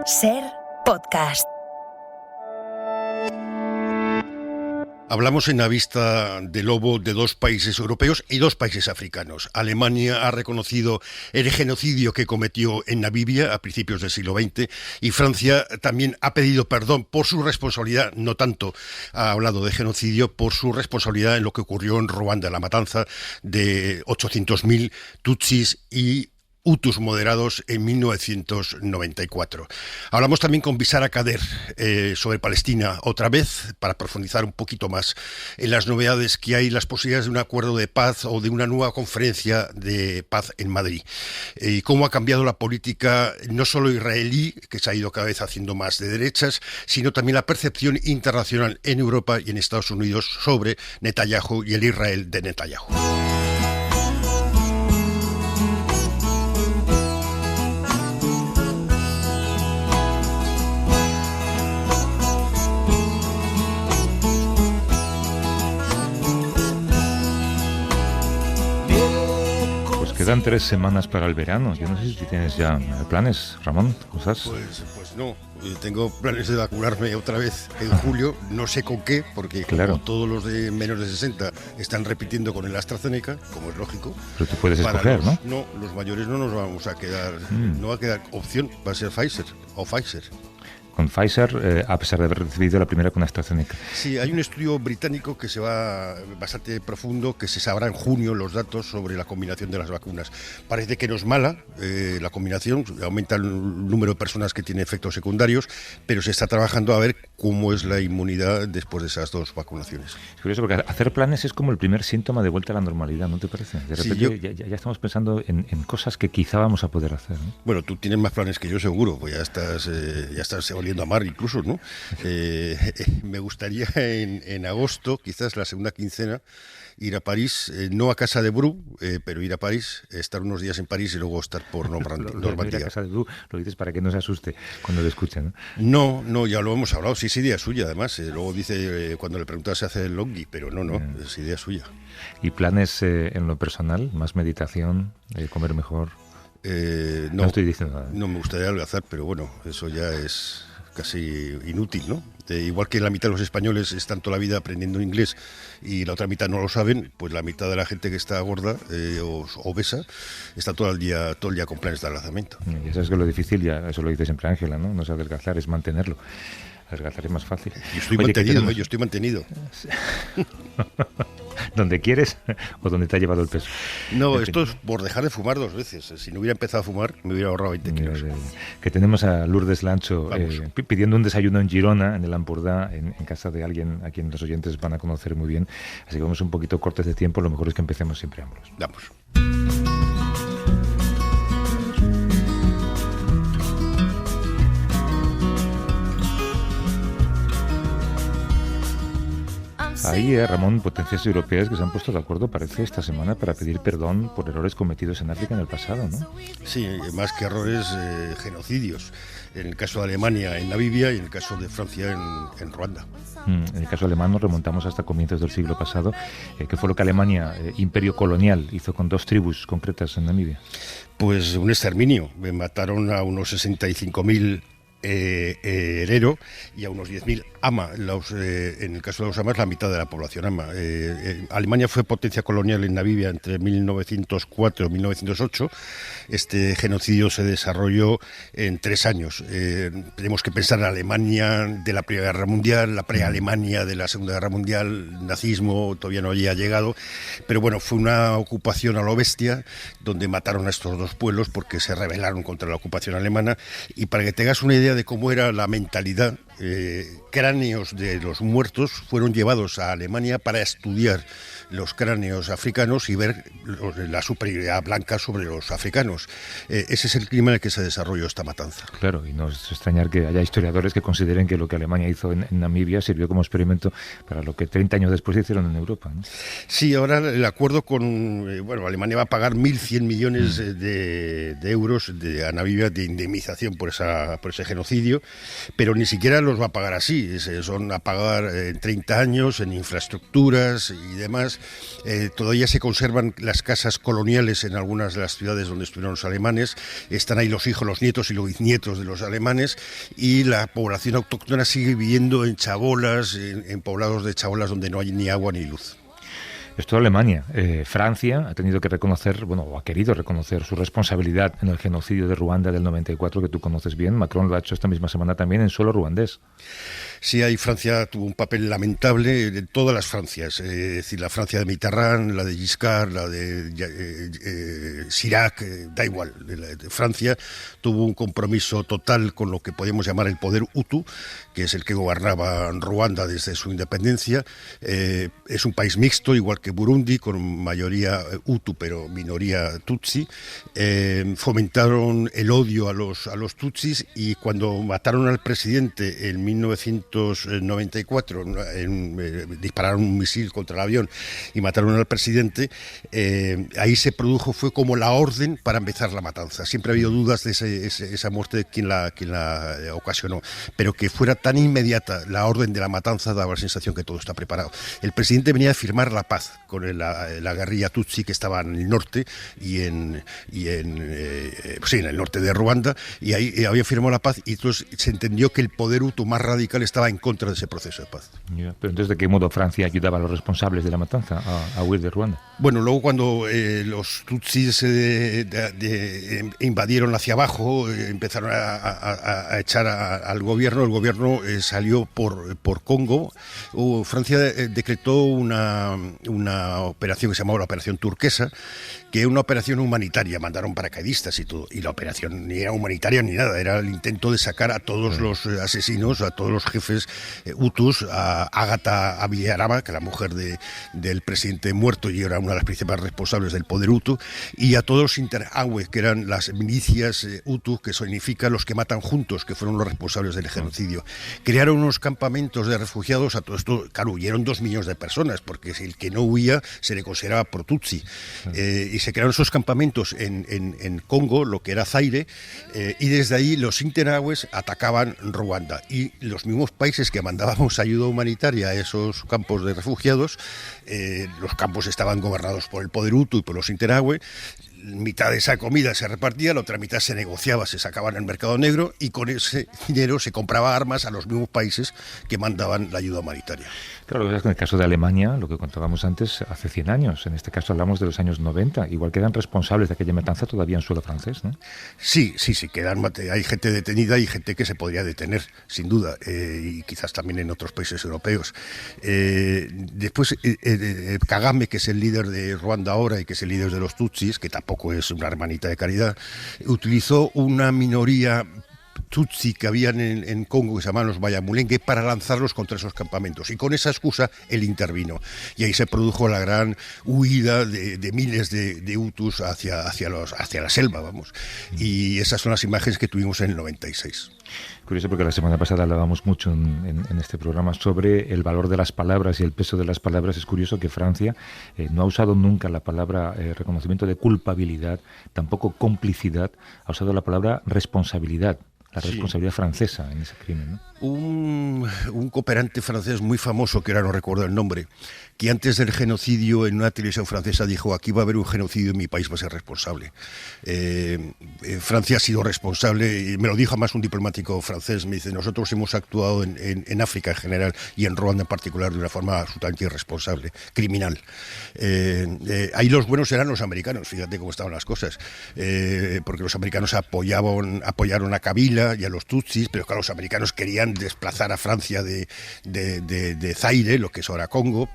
SER Podcast. Hablamos en la vista de lobo de dos países europeos y dos países africanos. Alemania ha reconocido el genocidio que cometió en Namibia a principios del siglo XX y Francia también ha pedido perdón por su responsabilidad, no tanto ha hablado de genocidio, por su responsabilidad en lo que ocurrió en Ruanda, la matanza de 800.000 tutsis y hutus moderados en 1994. Hablamos también con Bisara Kader sobre Palestina otra vez, para profundizar un poquito más en las novedades que hay, las posibilidades de un acuerdo de paz o de una nueva conferencia de paz en Madrid. Y cómo ha cambiado la política no solo israelí, que se ha ido cada vez haciendo más de derechas, sino también la percepción internacional en Europa y en Estados Unidos sobre Netanyahu y el Israel de Netanyahu. Quedan 3 semanas para el verano. Yo no sé si tienes ya planes, Ramón. ¿Cosas? Pues no. Tengo planes de vacunarme otra vez en julio. No sé con qué, porque claro, como todos los de menos de 60 están repitiendo con el AstraZeneca, como es lógico. Pero tú puedes escoger, ¿no? No, los mayores no nos vamos a quedar. No va a quedar opción. Va a ser Pfizer o Pfizer. Con Pfizer, a pesar de haber recibido la primera con AstraZeneca. Sí, hay un estudio británico que se va bastante profundo, que se sabrá en junio los datos sobre la combinación de las vacunas. Parece que no es mala la combinación, aumenta el número de personas que tienen efectos secundarios, pero se está trabajando a ver cómo es la inmunidad después de esas dos vacunaciones. Es curioso porque hacer planes es como el primer síntoma de vuelta a la normalidad, ¿no te parece? De repente ya estamos pensando en cosas que quizá vamos a poder hacer, ¿no? Bueno, tú tienes más planes que yo seguro, pues ya estás oliendo a mar incluso, ¿no? Me gustaría en agosto, quizás la segunda quincena, ir a París, no a casa de Bru, pero ir a París, estar unos días en París y luego estar por Normandía. Ir a casa de Bru, lo dices para que no se asuste cuando lo escuchen, ¿no? No, ya lo hemos hablado, sí es idea suya además. Luego dice, cuando le preguntas se hace el longhi, pero no, es idea suya. ¿Y planes en lo personal? ¿Más meditación? ¿Comer mejor? No estoy diciendo nada. No me gustaría adelgazar, pero bueno, eso ya es casi inútil, ¿no? Igual que la mitad de los españoles están toda la vida aprendiendo inglés y la otra mitad no lo saben, pues la mitad de la gente que está gorda o obesa está todo el día con planes de adelgazamiento. Y eso es que lo difícil, ya eso lo dice siempre Ángela, ¿no? No es adelgazar, es mantenerlo. Adelgazar es más fácil. Yo estoy mantenido. ¿Donde quieres o donde te ha llevado el peso? No, esto es por dejar de fumar 2 veces. Si no hubiera empezado a fumar, me hubiera ahorrado 20 kilos. Que tenemos a Lourdes Lancho pidiendo un desayuno en Girona, en el Ampurdá, en casa de alguien a quien los oyentes van a conocer muy bien. Así que vamos un poquito cortes de tiempo. Lo mejor es que empecemos sin preámbulos. Vamos. Hay, Ramón, potencias europeas que se han puesto de acuerdo, parece, esta semana para pedir perdón por errores cometidos en África en el pasado, ¿no? Sí, más que errores, genocidios. En el caso de Alemania en Namibia y en el caso de Francia en Ruanda. En el caso alemán nos remontamos hasta comienzos del siglo pasado. ¿Qué fue lo que Alemania, imperio colonial, hizo con 2 tribus concretas en Namibia? Pues un exterminio. Mataron a unos 65.000 herero y a unos 10.000 ama. En el caso de los amas, la mitad de la población ama. Alemania fue potencia colonial en Namibia entre 1904 y 1908. Este genocidio se desarrolló en 3 años. Tenemos que pensar en Alemania de la Primera Guerra Mundial, la pre-Alemania de la Segunda Guerra Mundial, el nazismo todavía no había llegado, pero bueno, fue una ocupación a lo bestia, donde mataron a estos 2 pueblos porque se rebelaron contra la ocupación alemana. Y para que tengas una idea de cómo era la mentalidad, cráneos de los muertos fueron llevados a Alemania para estudiar los cráneos africanos y ver la superioridad blanca sobre los africanos. Ese es el clima en el que se desarrolló esta matanza. Claro, y no es extrañar que haya historiadores que consideren que lo que Alemania hizo en Namibia sirvió como experimento para lo que 30 años después hicieron en Europa, ¿no? Sí, ahora el acuerdo con... Alemania va a pagar 1.100 millones de euros a Namibia de indemnización por ese genocidio, pero ni siquiera los va a pagar así, son a pagar en 30 años en infraestructuras y demás. Todavía se conservan las casas coloniales en algunas de las ciudades donde estuvieron los alemanes, están ahí los hijos, los nietos y los bisnietos de los alemanes, y la población autóctona sigue viviendo en chabolas, en poblados de chabolas donde no hay ni agua ni luz. Esto es Alemania. Francia ha tenido que reconocer, o ha querido reconocer su responsabilidad en el genocidio de Ruanda del 94, que tú conoces bien. Macron lo ha hecho esta misma semana también en suelo ruandés. Sí, ahí Francia tuvo un papel lamentable de todas las Francias, es decir, la Francia de Mitterrand, la de Giscard, la de Chirac, da igual. Francia tuvo un compromiso total con lo que podemos llamar el poder Hutu, que es el que gobernaba Ruanda desde su independencia. Es un país mixto, igual que Burundi, con mayoría Hutu pero minoría Tutsi. Fomentaron el odio a los Tutsis, y cuando mataron al presidente en 1994, dispararon un misil contra el avión y mataron al presidente, ahí se produjo, fue como la orden para empezar la matanza. Siempre ha habido dudas de esa muerte de quién la ocasionó, pero que fuera tan inmediata la orden de la matanza daba la sensación que todo está preparado. El presidente venía a firmar la paz con la guerrilla Tutsi, que estaba en el norte y en el norte de Ruanda, y ahí había firmado la paz, y entonces se entendió que el poder Hutu más radical estaba en contra de ese proceso de paz. Pero entonces, ¿de qué modo Francia ayudaba a los responsables de la matanza a huir de Ruanda? Bueno, luego cuando los Tutsis invadieron hacia abajo, empezaron a echar al gobierno, el gobierno salió por Congo. Francia decretó una operación que se llamaba la Operación Turquesa, que era una operación humanitaria, mandaron paracaidistas y todo, y la operación ni era humanitaria ni nada, era el intento de sacar a todos los asesinos, a todos los jefes hutus, a Ágata Abiyairama, que era la mujer del presidente muerto y era una de las principales responsables del poder hutu, y a todos los Interahamwe, que eran las milicias hutu, que significa los que matan juntos, que fueron los responsables del genocidio. Crearon unos campamentos de refugiados, a todo esto, claro, huyeron 2 millones de personas, porque el que no huía se le consideraba por Tutsi. Y se crearon esos campamentos en Congo, lo que era Zaire, y desde ahí los Interahamwes atacaban Ruanda, y los mismos países que mandábamos ayuda humanitaria a esos campos de refugiados, los campos estaban gobernados por el poder Hutu y por los Interahamwe. Mitad de esa comida se repartía, la otra mitad se negociaba, se sacaba en el mercado negro, y con ese dinero se compraba armas a los mismos países que mandaban la ayuda humanitaria. Claro, en el caso de Alemania, lo que contábamos antes, hace 100 años, en este caso hablamos de los años 90, igual quedan responsables de aquella matanza todavía en suelo francés, ¿no? Sí, hay gente detenida y gente que se podría detener, sin duda, y quizás también en otros países europeos. Después, Kagame, que es el líder de Ruanda ahora y que es el líder de los Tutsis, que tampoco es una hermanita de caridad, utilizó una minoría Tutsi que habían en Congo, que se llamaban los Banyamulenge, para lanzarlos contra esos campamentos, y con esa excusa él intervino, y ahí se produjo la gran huida de miles de Hutus hacia la selva, vamos, y esas son las imágenes que tuvimos en el 96. Curioso, porque la semana pasada hablábamos mucho en este programa sobre el valor de las palabras y el peso de las palabras. Es curioso que Francia no ha usado nunca la palabra reconocimiento de culpabilidad, tampoco complicidad, ha usado la palabra responsabilidad. La responsabilidad francesa en ese crimen, ¿no? Un cooperante francés muy famoso, que ahora no recuerdo el nombre, que antes del genocidio en una televisión francesa dijo: aquí va a haber un genocidio y mi país va a ser responsable. Francia ha sido responsable, y me lo dijo además un diplomático francés, me dice: nosotros hemos actuado en África en general y en Ruanda en particular de una forma absolutamente irresponsable, criminal. Ahí los buenos eran los americanos, fíjate cómo estaban las cosas, porque los americanos apoyaron a Kabila y a los Tutsis, pero claro, los americanos querían desplazar a Francia de Zaire, lo que es ahora Congo,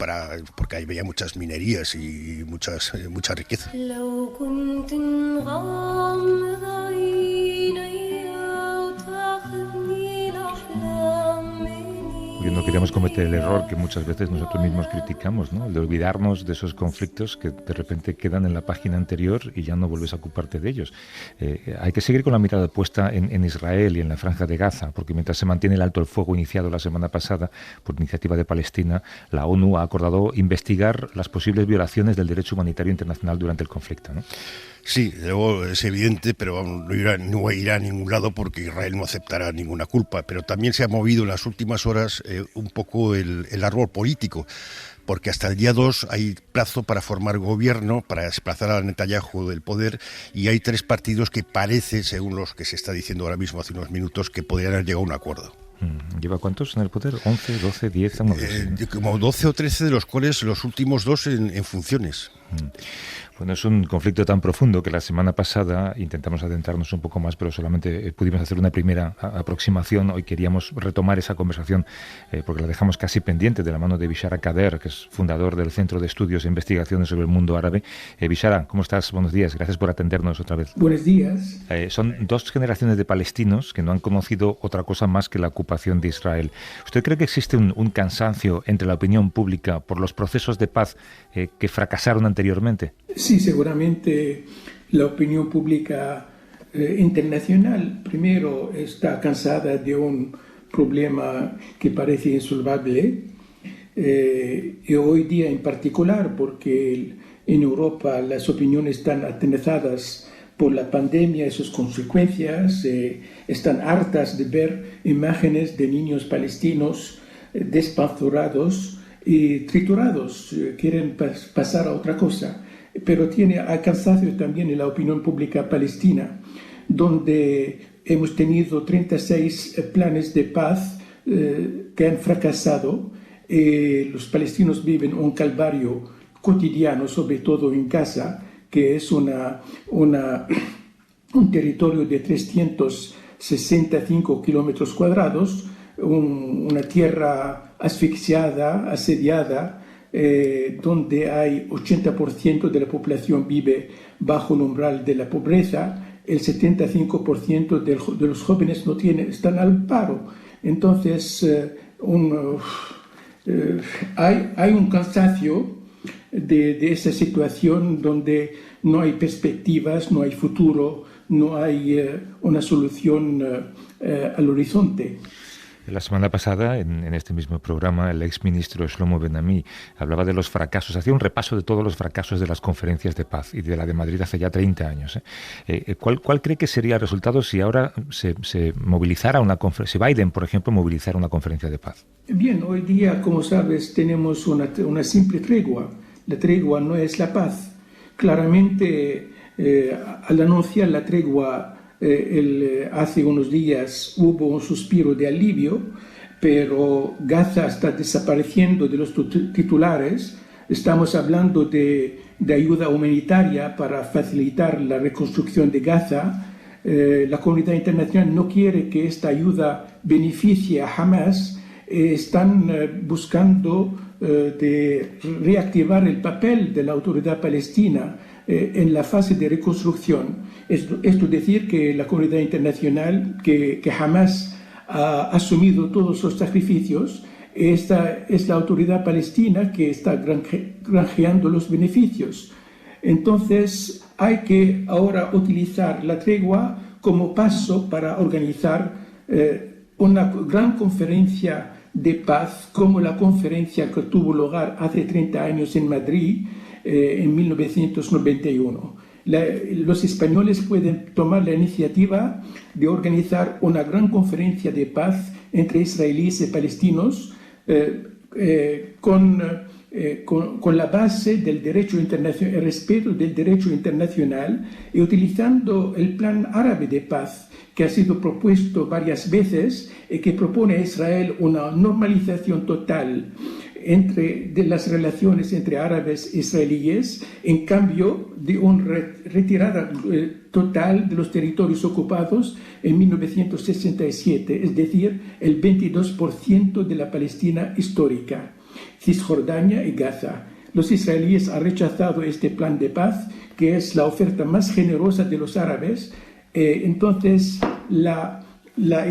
porque ahí veía muchas minerías y mucha riqueza. Viendo que queríamos cometer el error que muchas veces nosotros mismos criticamos, ¿no? El de olvidarnos de esos conflictos que de repente quedan en la página anterior y ya no vuelves a ocuparte de ellos. Hay que seguir con la mirada puesta en Israel y en la Franja de Gaza, porque mientras se mantiene el alto el fuego iniciado la semana pasada por iniciativa de Palestina, la ONU ha acordado investigar las posibles violaciones del derecho humanitario internacional durante el conflicto, ¿no? Sí, luego es evidente, pero no irá a ningún lado porque Israel no aceptará ninguna culpa. Pero también se ha movido en las últimas horas un poco el árbol político, porque hasta el día 2 hay plazo para formar gobierno, para desplazar a Netanyahu del poder, y hay 3 partidos que parece, según los que se está diciendo ahora mismo hace unos minutos, que podrían haber llegado a un acuerdo. ¿Lleva cuántos en el poder? ¿11, 12, 10? Como 12 o 13, de los cuales los últimos 2 en funciones. Bueno, es un conflicto tan profundo que la semana pasada intentamos adentrarnos un poco más, pero solamente pudimos hacer una primera aproximación. Hoy queríamos retomar esa conversación porque la dejamos casi pendiente de la mano de Bishara Kader, que es fundador del Centro de Estudios e Investigaciones sobre el Mundo Árabe. Bishara, ¿cómo estás? Buenos días. Gracias por atendernos otra vez. Buenos días. Son 2 generaciones de palestinos que no han conocido otra cosa más que la ocupación de Israel. ¿Usted cree que existe un cansancio entre la opinión pública por los procesos de paz que fracasaron anteriormente? Sí, seguramente la opinión pública internacional primero está cansada de un problema que parece insolvable y hoy día en particular porque en Europa las opiniones están atenazadas por la pandemia y sus consecuencias, están hartas de ver imágenes de niños palestinos despanzurados y triturados, quieren pasar a otra cosa. Pero ha cansancio también en la opinión pública palestina, donde hemos tenido 36 planes de paz que han fracasado. Los palestinos viven un calvario cotidiano, sobre todo en Gaza, que es un territorio de 365 kilómetros cuadrados, una tierra asfixiada, asediada, donde hay 80% de la población vive bajo el umbral de la pobreza, el 75% de los jóvenes están al paro. Entonces, hay un cansancio de esa situación donde no hay perspectivas, no hay futuro, no hay una solución al horizonte. La semana pasada, en este mismo programa, el exministro Shlomo Ben-Ami hablaba de los fracasos, hacía un repaso de todos los fracasos de las conferencias de paz y de la de Madrid hace ya 30 años. ¿Cuál cree que sería el resultado si ahora se movilizara una conferencia, si Biden, por ejemplo, movilizara una conferencia de paz? Bien, hoy día, como sabes, tenemos una simple tregua. La tregua no es la paz. Claramente, al anunciar la tregua, hace unos días hubo un suspiro de alivio, pero Gaza está desapareciendo de los titulares. Estamos hablando de ayuda humanitaria para facilitar la reconstrucción de Gaza. La comunidad internacional no quiere que esta ayuda beneficie a Hamas. Están buscando de reactivar el papel de la autoridad palestina en la fase de reconstrucción. Esto es decir que la comunidad internacional, que Hamas ha asumido todos los sacrificios, esta es la autoridad palestina que está granjeando los beneficios. Entonces hay que ahora utilizar la tregua como paso para organizar una gran conferencia de paz, como la conferencia que tuvo lugar hace 30 años en Madrid, en 1991. Los españoles pueden tomar la iniciativa de organizar una gran conferencia de paz entre israelíes y palestinos con la base del derecho internacional, el respeto del derecho internacional y utilizando el plan árabe de paz que ha sido propuesto varias veces y que propone a Israel una normalización total de las relaciones entre árabes e israelíes, en cambio de una retirada total de los territorios ocupados en 1967, es decir, el 22% de la Palestina histórica, Cisjordania y Gaza. Los israelíes han rechazado este plan de paz, que es la oferta más generosa de los árabes. Entonces, la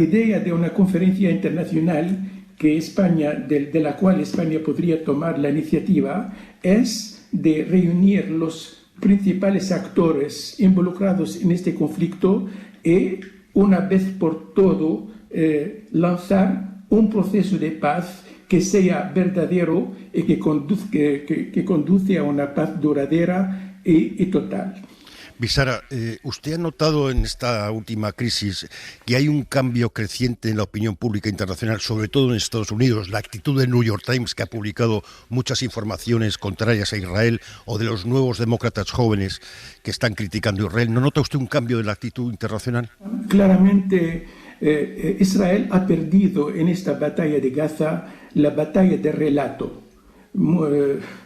idea de una conferencia internacional que España, de la cual España podría tomar la iniciativa, es de reunir los principales actores involucrados en este conflicto y, una vez por todo, lanzar un proceso de paz que sea verdadero y que conduce a una paz duradera y total. Bisara, ¿usted ha notado en esta última crisis que hay un cambio creciente en la opinión pública internacional, sobre todo en Estados Unidos? La actitud del New York Times, que ha publicado muchas informaciones contrarias a Israel, o de los nuevos demócratas jóvenes que están criticando a Israel. ¿No nota usted un cambio de la actitud internacional? Claramente, Israel ha perdido en esta batalla de Gaza la batalla de relato.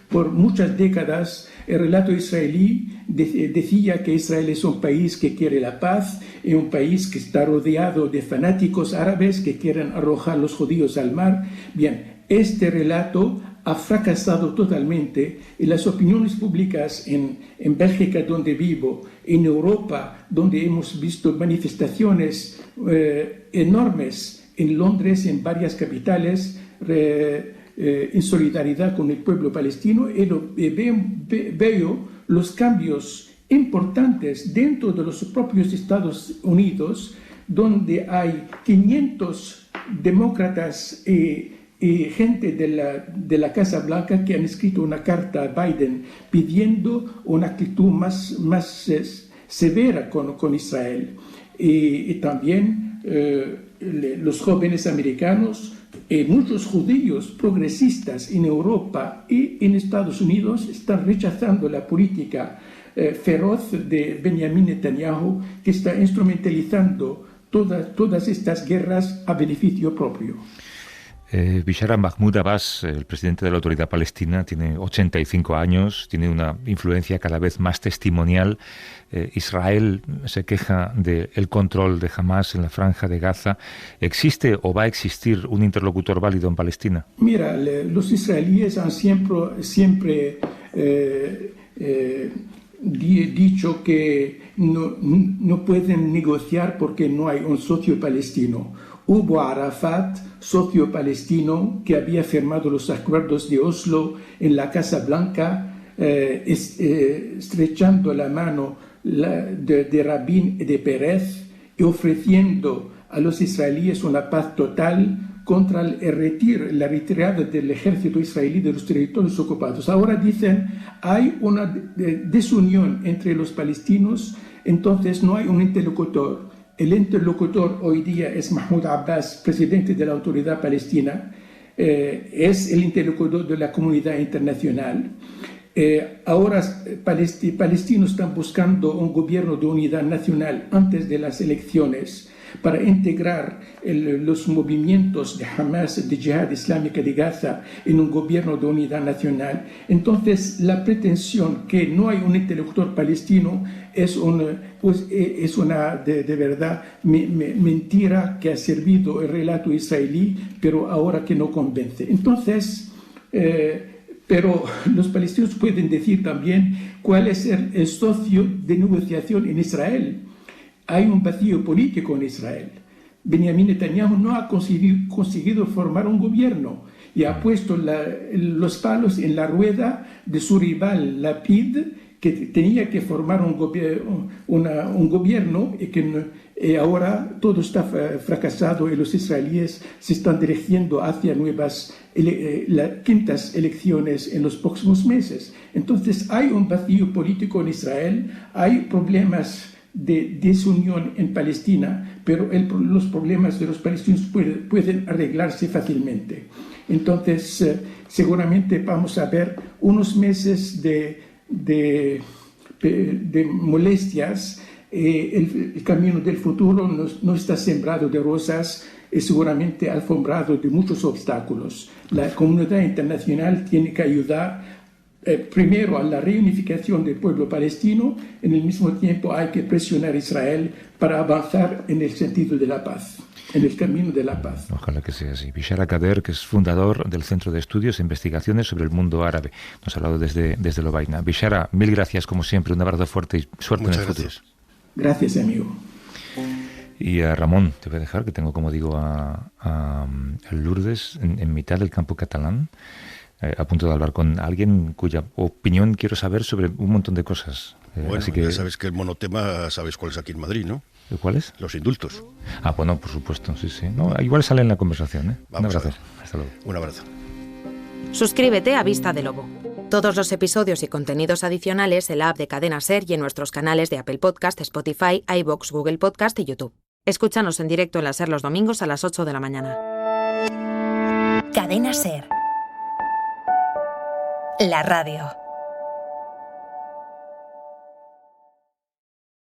Por muchas décadas el relato israelí decía que Israel es un país que quiere la paz y un país que está rodeado de fanáticos árabes que quieren arrojar a los judíos al mar. Bien, este relato ha fracasado totalmente y las opiniones públicas en Bélgica, donde vivo, en Europa, donde hemos visto manifestaciones enormes, en Londres, en varias capitales, en solidaridad con el pueblo palestino, y veo los cambios importantes dentro de los propios Estados Unidos, donde hay 500 demócratas y gente de la Casa Blanca que han escrito una carta a Biden pidiendo una actitud más severa con Israel. Y también los jóvenes americanos, muchos judíos progresistas en Europa y en Estados Unidos están rechazando la política feroz de Benjamin Netanyahu, que está instrumentalizando todas estas guerras a beneficio propio. Bishara, Mahmoud Abbas, el presidente de la Autoridad Palestina, tiene 85 años, tiene una influencia cada vez más testimonial. Israel se queja del control de Hamas en la franja de Gaza. ¿Existe o va a existir un interlocutor válido en Palestina? Mira, los israelíes han siempre dicho que no pueden negociar porque no hay un socio palestino. Hubo Arafat, socio palestino, que había firmado los acuerdos de Oslo en la Casa Blanca, estrechando la mano de Rabin y de Pérez y ofreciendo a los israelíes una paz total contra la retirada del ejército israelí de los territorios ocupados. Ahora dicen hay una desunión entre los palestinos, entonces no hay un interlocutor. El interlocutor hoy día es Mahmoud Abbas, presidente de la Autoridad Palestina, es el interlocutor de la comunidad internacional. Ahora palestinos están buscando un gobierno de unidad nacional antes de las elecciones para integrar los movimientos de Hamas, de Jihad Islámica de Gaza, en un gobierno de unidad nacional. Entonces, la pretensión que no hay un interlocutor palestino es una de verdad mentira que ha servido el relato israelí, pero ahora que no convence. Entonces, pero los palestinos pueden decir también cuál es el socio de negociación en Israel. Hay un vacío político en Israel. Benjamin Netanyahu no ha conseguido formar un gobierno y ha puesto los palos en la rueda de su rival Lapid, que tenía que formar un gobierno y ahora todo está fracasado y los israelíes se están dirigiendo hacia quintas elecciones en los próximos meses. Entonces hay un vacío político en Israel, hay problemas de desunión en Palestina, pero los problemas de los palestinos pueden arreglarse fácilmente. Entonces, seguramente vamos a ver unos meses de molestias. El camino del futuro no está sembrado de rosas, es seguramente alfombrado de muchos obstáculos. La comunidad internacional tiene que ayudar primero a la reunificación del pueblo palestino. En el mismo tiempo hay que presionar a Israel para avanzar en el sentido de la paz, en el camino de la paz. Ojalá que sea así. Bishara Kader, que es fundador del Centro de Estudios e Investigaciones sobre el Mundo Árabe, nos ha hablado desde Lovaina. Bishara, mil gracias como siempre, un abrazo fuerte y suerte en el futuro. Gracias, amigo. Y a Ramón, te voy a dejar, que tengo, como digo, a Lourdes en mitad del campo catalán, a punto de hablar con alguien cuya opinión quiero saber sobre un montón de cosas. Bueno, así que, ya sabes que el monotema, sabes cuál es aquí en Madrid, ¿no? ¿Cuál es? Los indultos. Ah, bueno, por supuesto, sí. No, igual sale en la conversación, ¿eh? Vamos un abrazo. Hasta luego. Un abrazo. Suscríbete a Vista de Lobo. Todos los episodios y contenidos adicionales en la app de Cadena SER y en nuestros canales de Apple Podcast, Spotify, iVoox, Google Podcast y YouTube. Escúchanos en directo en la SER los domingos a las 8 de la mañana. Cadena SER. La radio.